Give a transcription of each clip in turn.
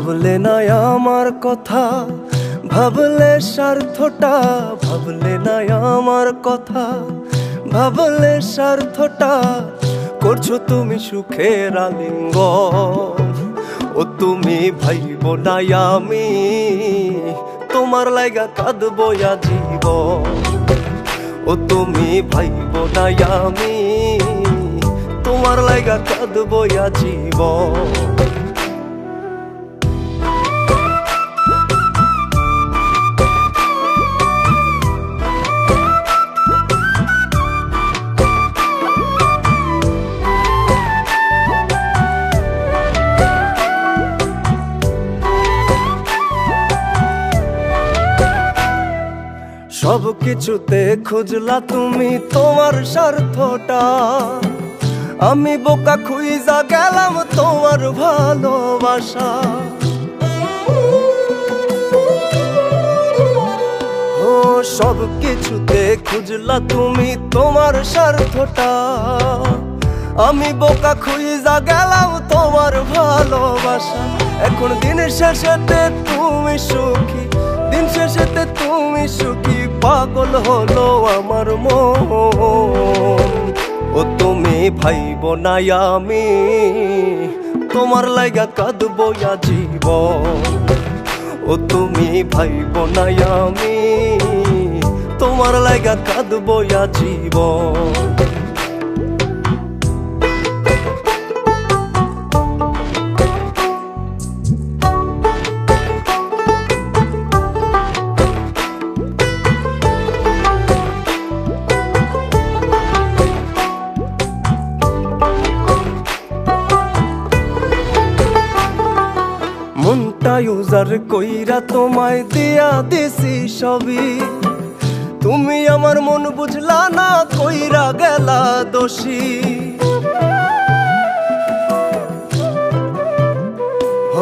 ভাবলে না আমার কথা, ভাবলে স্বার্থটা, ভাবলে না আমার কথা, ভাবলে স্বার্থটা, করছো তুমি সুখের আলিঙ্গন। ও তুমি ভাইব না আমি তোমার লাইগা কাঁদবো জীবন। ও তুমি ভাইব না আমি তোমার লাইগা কাঁদবো জীবন। সব কিছুতে খুঁজলা তুমি তোমার স্বার্থটা, আমি বোকা খুইজা গেলাম তোমার ভালোবাসা। ও সব কিছুতে খুঁজলা তুমি তোমার স্বার্থটা, আমি বোকা খুইজা গেলাম তোমার ভালোবাসা। এখন দিন শেষেতে তুমি সুখী, দিন শেষেতে তুমি সুখী, পাগল হলো আমার মন। ও তুমি ভাইব না আমি তোমার লাইগা কাঁদবো জীবন। ও তুমি ভাইব না আমি তোমার লাইগা কাঁদবো জীবন। মনটা ইউজার কইরা তোমায় দিয়া দিছি সবই, তুমি আমার মন বুঝলা না কইরা গেলা দোষী।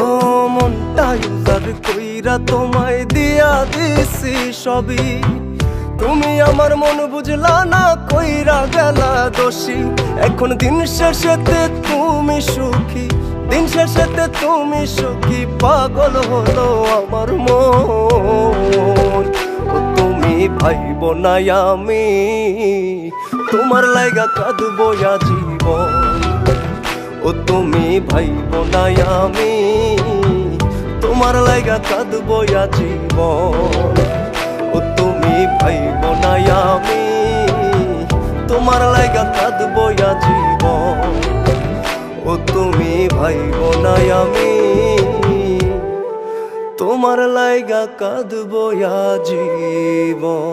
ও মনটা ইউজার কইরা তোমায় দিয়া দিছি সবই, তুমি আমার মন বুঝলা না কইরা গেলা দোষী। এখন দিন শেষেতে তুমি সুখী, দিন শেষেতে তুমি সুখী, পাগল হলো আমার মন। ও তুমি ভাইব না আমি তোমার লাইগা কাঁদবো জীবন। ও তুমি ভাইব না আমি তোমার লাইগা কাঁদবো জীবন। ও তুমি ভাইব না আমি তোমার লাইগা কাঁদবো জীবন। ও তুমি ভাইব না আমি তোমার লাইগা কাঁদবো জীবন।